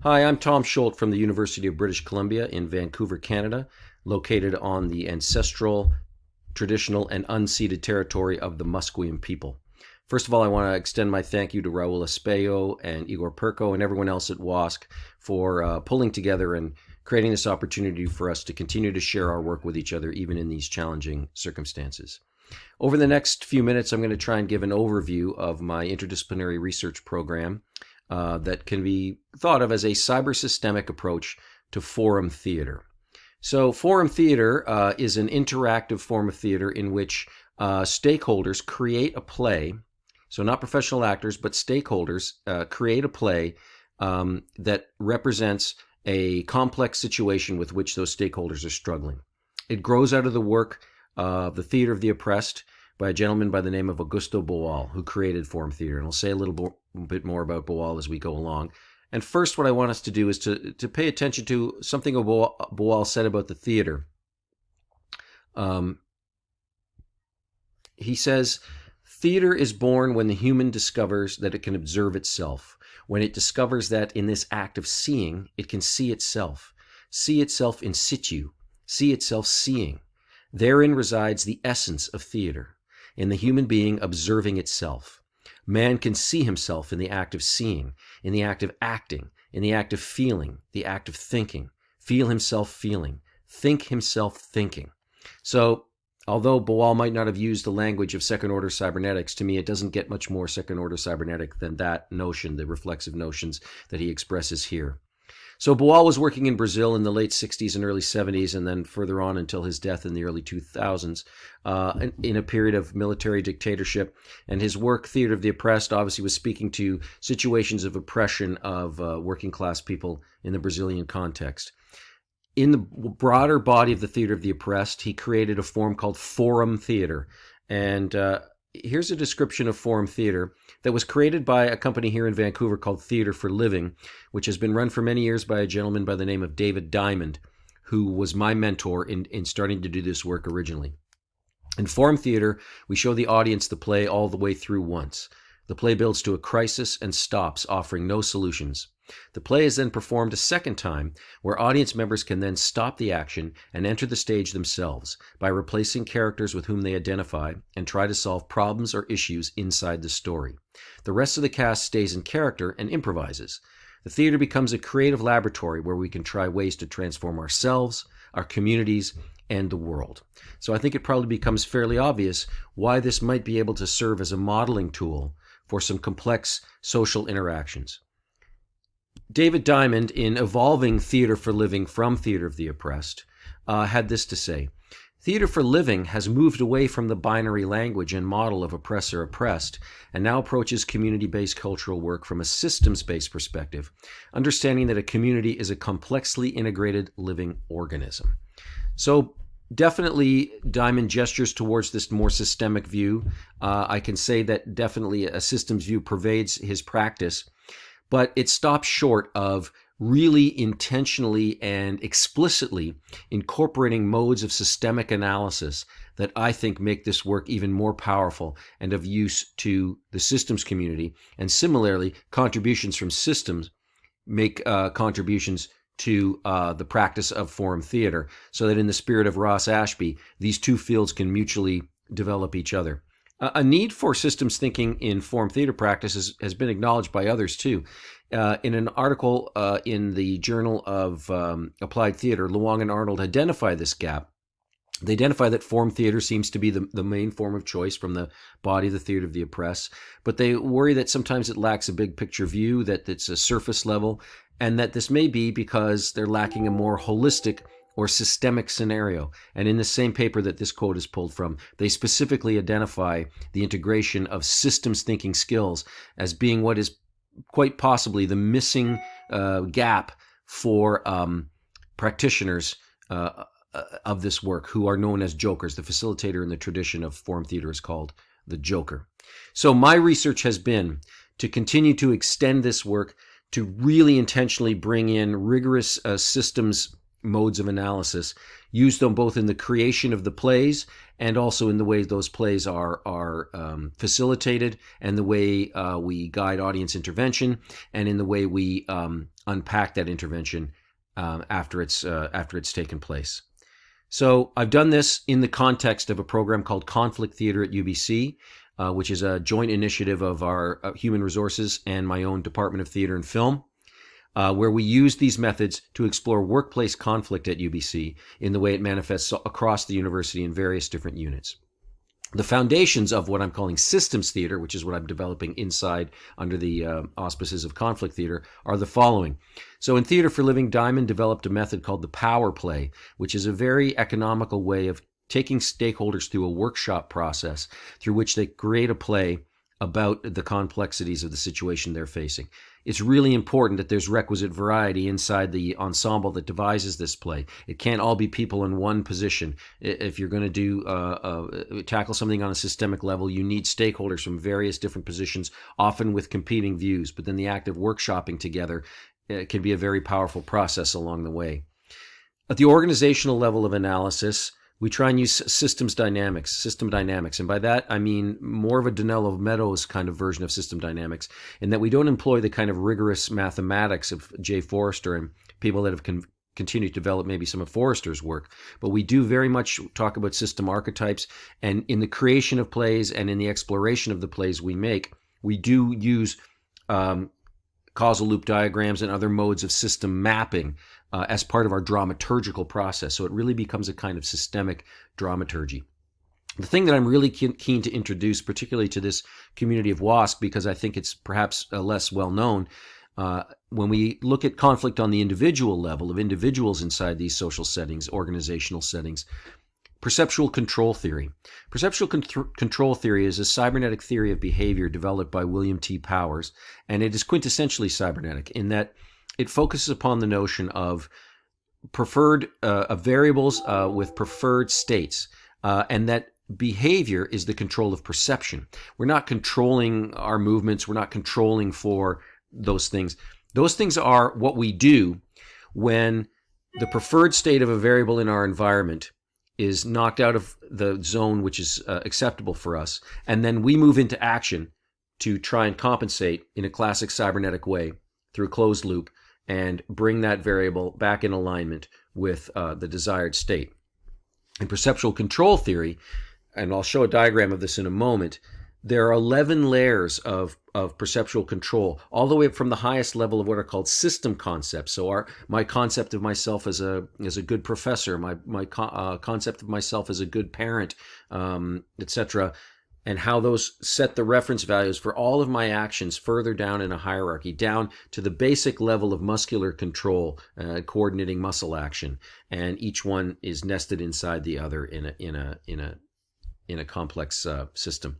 Hi, I'm Tom Scholte from the University of British Columbia in Vancouver, Canada, located on the ancestral, traditional, and unceded territory of the Musqueam people. First of all, I want to extend my thank you to Raul Espejo and Igor Perko and everyone else at WOSC for pulling together and creating this opportunity for us to continue to share our work with each other, even in these challenging circumstances. Over the next few minutes, I'm going to try and give an overview of my interdisciplinary research program that can be thought of as a cyber-systemic approach to forum theater. So forum theater is an interactive form of theater in which stakeholders create a play. So not professional actors, but stakeholders create a play that represents a complex situation with which those stakeholders are struggling. It grows out of the work of the Theater of the Oppressed by a gentleman by the name of Augusto Boal, who created forum theater. And I'll say a little bit more about Boal as we go along. And first, what I want us to do is to pay attention to something Boal said about the theater. He says, theater is born when the human discovers that it can observe itself, when it discovers that in this act of seeing, it can see itself in situ, see itself seeing. Therein resides the essence of theater, in the human being observing itself. Man can see himself in the act of seeing, in the act of acting, in the act of feeling, the act of thinking, feel himself feeling, think himself thinking. So, although Boal might not have used the language of second-order cybernetics, to me it doesn't get much more second-order cybernetic than that notion, the reflexive notions that he expresses here. So Boal was working in Brazil in the late 60s and early 70s, and then further on until his death in the early 2000s, in a period of military dictatorship. And his work, Theater of the Oppressed, obviously was speaking to situations of oppression of working class people in the Brazilian context. In the broader body of the Theater of the Oppressed, he created a form called forum theater. And here's a description of forum theater that was created by a company here in Vancouver called Theater for Living, which has been run for many years by a gentleman by the name of David Diamond, who was my mentor in starting to do this work originally. In forum theater, we show the audience the play all the way through once. The play builds to a crisis and stops, offering no solutions. The play is then performed a second time, where audience members can then stop the action and enter the stage themselves by replacing characters with whom they identify and try to solve problems or issues inside the story. The rest of the cast stays in character and improvises. The theater becomes a creative laboratory where we can try ways to transform ourselves, our communities, and the world. So I think it probably becomes fairly obvious why this might be able to serve as a modeling tool for some complex social interactions. David Diamond, in evolving Theater for Living from Theater of the Oppressed, had this to say: Theater for Living has moved away from the binary language and model of oppressor-oppressed and now approaches community-based cultural work from a systems-based perspective, understanding that a community is a complexly integrated living organism. So definitely Diamond gestures towards this more systemic view. I can say that definitely a systems view pervades his practice, but it stops short of really intentionally and explicitly incorporating modes of systemic analysis that I think make this work even more powerful and of use to the systems community. And similarly, contributions from systems make contributions to the practice of forum theater, so that in the spirit of Ross Ashby, these two fields can mutually develop each other. A need for systems thinking in forum theater practice has been acknowledged by others too. In an article in the Journal of Applied Theater, Luong and Arnold identify this gap. They identify that forum theater seems to be the main form of choice from the body of the Theater of the Oppressed, but they worry that sometimes it lacks a big picture view, that it's a surface level, and that this may be because they're lacking a more holistic or systemic scenario. And in the same paper that this quote is pulled from, they specifically identify the integration of systems thinking skills as being what is quite possibly the missing gap for practitioners of this work, who are known as jokers. The facilitator in the tradition of forum theater is called the joker. So my research has been to continue to extend this work, to really intentionally bring in rigorous systems modes of analysis, use them both in the creation of the plays and also in the way those plays are facilitated, and the way we guide audience intervention, and in the way we unpack that intervention after it's taken place. So I've done this in the context of a program called Conflict Theater at UBC, which is a joint initiative of our Human Resources and my own Department of Theater and Film, where we use these methods to explore workplace conflict at UBC in the way it manifests across the university in various different units. The foundations of what I'm calling systems theater, which is what I'm developing inside under the auspices of conflict theater, are the following. So in Theater for Living, Diamond developed a method called the power play, which is a very economical way of taking stakeholders through a workshop process through which they create a play about the complexities of the situation they're facing. It's really important that there's requisite variety inside the ensemble that devises this play. It can't all be people in one position. If you're going to tackle something on a systemic level, you need stakeholders from various different positions, often with competing views. But then the act of workshopping together can be a very powerful process along the way. At the organizational level of analysis, we try and use system dynamics. And by that, I mean more of a Donello Meadows kind of version of system dynamics, in that we don't employ the kind of rigorous mathematics of Jay Forrester and people that have continued to develop maybe some of Forrester's work. But we do very much talk about system archetypes. And in the creation of plays and in the exploration of the plays we make, we do use causal loop diagrams and other modes of system mapping as part of our dramaturgical process. So it really becomes a kind of systemic dramaturgy. The thing that I'm really keen to introduce, particularly to this community of WOSC, because I think it's perhaps less well known, when we look at conflict on the individual level of individuals inside these social settings, organizational settings, perceptual control theory. Perceptual control theory is a cybernetic theory of behavior developed by William T. Powers, and it is quintessentially cybernetic in that it focuses upon the notion of preferred variables with preferred states, and that behavior is the control of perception. We're not controlling our movements. We're not controlling for those things. Those things are what we do when the preferred state of a variable in our environment is knocked out of the zone which is acceptable for us, and then we move into action to try and compensate in a classic cybernetic way through a closed loop and bring that variable back in alignment with the desired state. In perceptual control theory, and I'll show a diagram of this in a moment, there are 11 layers of perceptual control, all the way up from the highest level of what are called system concepts. So my concept of myself as a good professor, my concept of myself as a good parent, etc., and how those set the reference values for all of my actions further down in a hierarchy, down to the basic level of muscular control, coordinating muscle action, and each one is nested inside the other in a complex system.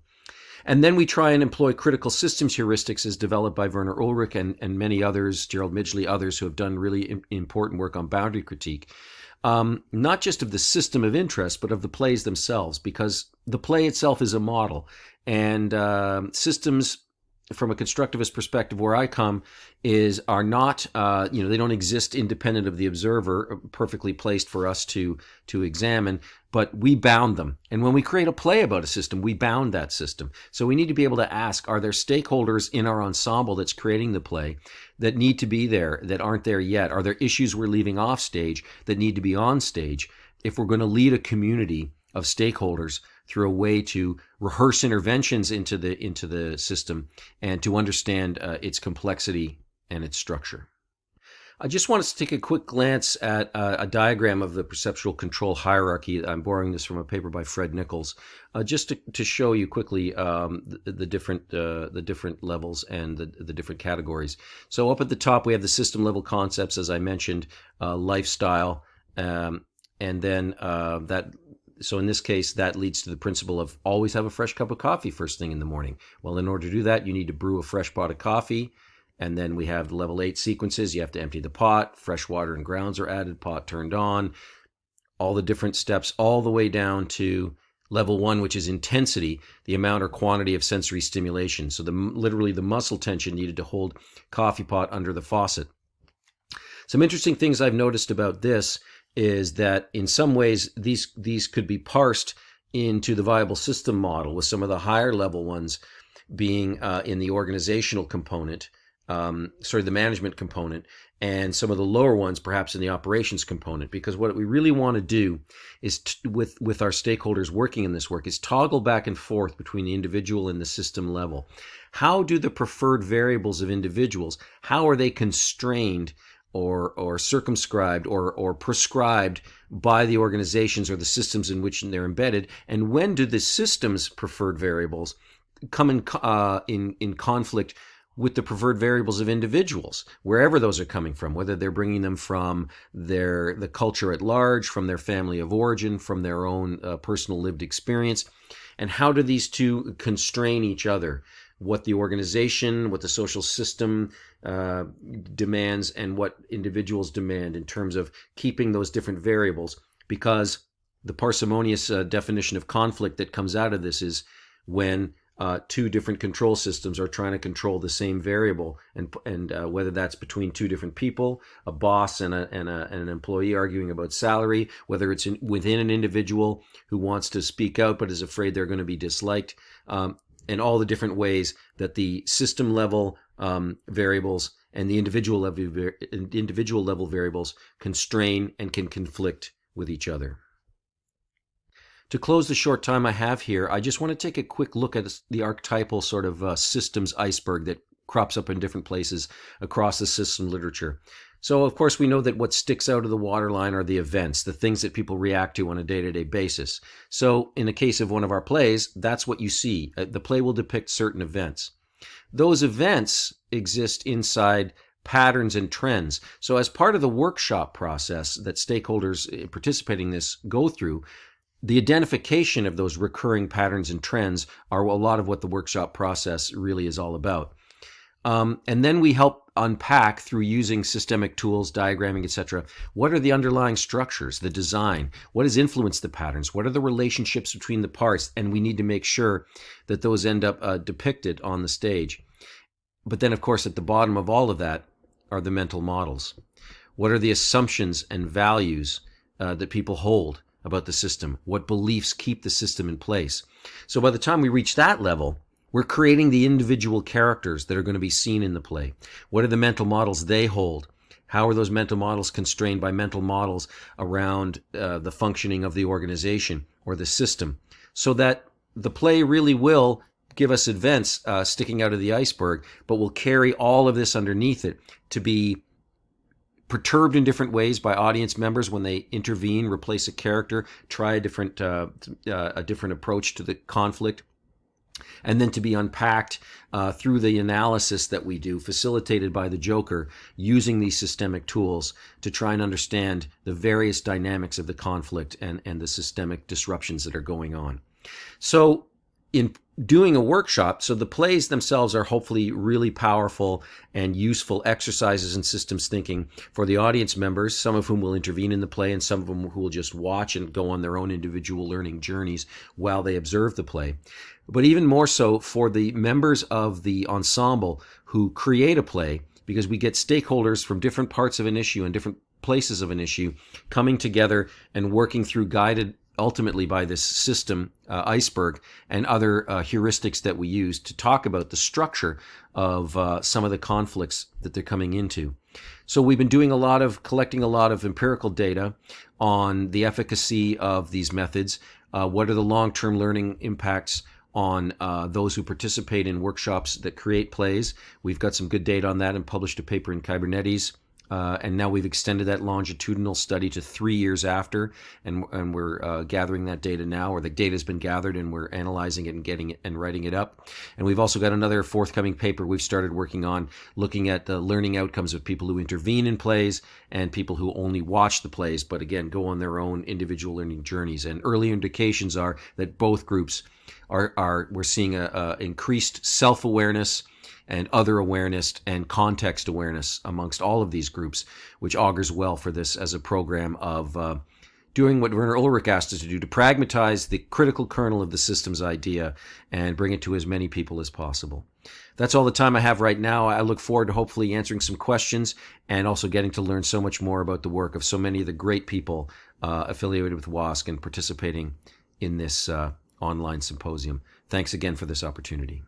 And then we try and employ critical systems heuristics as developed by Werner Ulrich and many others, Gerald Midgley, others who have done really important work on boundary critique. Not just of the system of interest, but of the plays themselves, because the play itself is a model. And systems, from a constructivist perspective, where I come, are not, they don't exist independent of the observer, perfectly placed for us to examine, but we bound them. And when we create a play about a system, we bound that system. So we need to be able to ask, are there stakeholders in our ensemble that's creating the play that need to be there, that aren't there yet? Are there issues we're leaving off stage that need to be on stage if we're going to lead a community of stakeholders through a way to rehearse interventions into the system and to understand its complexity and its structure? I just want us to take a quick glance at a diagram of the perceptual control hierarchy. I'm borrowing this from a paper by Fred Nichols, just to show you quickly the different levels and the different categories. So up at the top, we have the system level concepts, as I mentioned, lifestyle, and then So in this case, that leads to the principle of always have a fresh cup of coffee first thing in the morning. Well, in order to do that, you need to brew a fresh pot of coffee. And then we have the level 8 sequences. You have to empty the pot, fresh water and grounds are added, pot turned on, all the different steps, all the way down to level 1, which is intensity, the amount or quantity of sensory stimulation. So literally the muscle tension needed to hold coffee pot under the faucet. Some interesting things I've noticed about this is that in some ways these could be parsed into the viable system model, with some of the higher level ones being in the organizational component, the management component, and some of the lower ones perhaps in the operations component. Because what we really want to do is, with our stakeholders working in this work, is toggle back and forth between the individual and the system level. How do the preferred variables of individuals, how are they constrained or circumscribed or prescribed by the organizations or the systems in which they're embedded? And when do the system's preferred variables come in conflict with the preferred variables of individuals, wherever those are coming from, whether they're bringing them from the culture at large, from their family of origin, from their own personal lived experience? And how do these two constrain each other? What the organization, what the social system demands, and what individuals demand in terms of keeping those different variables. Because the parsimonious definition of conflict that comes out of this is when two different control systems are trying to control the same variable, and whether that's between two different people, a boss and an employee arguing about salary, whether it's within an individual who wants to speak out but is afraid they're going to be disliked, and all the different ways that the system level variables and the individual level variables constrain and can conflict with each other. To close the short time I have here, I just want to take a quick look at the archetypal sort of systems iceberg that crops up in different places across the system literature. So, of course, we know that what sticks out of the waterline are the events, the things that people react to on a day-to-day basis. So, in the case of one of our plays, that's what you see. The play will depict certain events. Those events exist inside patterns and trends. So, as part of the workshop process that stakeholders participating in this go through, the identification of those recurring patterns and trends are a lot of what the workshop process really is all about. And then we help unpack, through using systemic tools, diagramming, etc., what are the underlying structures, the design, what has influenced the patterns, what are the relationships between the parts, and we need to make sure that those end up depicted on the stage. But then, of course, at the bottom of all of that are the mental models. What are the assumptions and values that people hold about the system? What beliefs keep the system in place? So by the time we reach that level, we're creating the individual characters that are going to be seen in the play. What are the mental models they hold? How are those mental models constrained by mental models around the functioning of the organization or the system? So that the play really will give us events sticking out of the iceberg, but will carry all of this underneath it to be perturbed in different ways by audience members when they intervene, replace a character, try a different approach to the conflict, and then to be unpacked through the analysis that we do, facilitated by the Joker, using these systemic tools to try and understand the various dynamics of the conflict and the systemic disruptions that are going on. So in doing a workshop, so the plays themselves are hopefully really powerful and useful exercises in systems thinking for the audience members, some of whom will intervene in the play and some of them who will just watch and go on their own individual learning journeys while they observe the play. But even more so for the members of the ensemble who create a play, because we get stakeholders from different parts of an issue and different places of an issue coming together and working through, guided ultimately by this system, Iceberg, and other heuristics that we use to talk about the structure of some of the conflicts that they're coming into. So we've been collecting a lot of empirical data on the efficacy of these methods. What are the long-term learning impacts on those who participate in workshops that create plays? We've got some good data on that and published a paper in Kybernetes. And now we've extended that longitudinal study to 3 years after, and we're gathering that data now, or the data has been gathered, and we're analyzing it and getting it and writing it up. And we've also got another forthcoming paper we've started working on, looking at the learning outcomes of people who intervene in plays and people who only watch the plays, but again, go on their own individual learning journeys. And early indications are that both groups we're seeing a increased self-awareness and other awareness and context awareness amongst all of these groups, which augurs well for this as a program of doing what Werner Ulrich asked us to do, to pragmatize the critical kernel of the systems idea and bring it to as many people as possible. That's all the time I have right now. I look forward to hopefully answering some questions and also getting to learn so much more about the work of so many of the great people affiliated with WOSC and participating in this online symposium. Thanks again for this opportunity.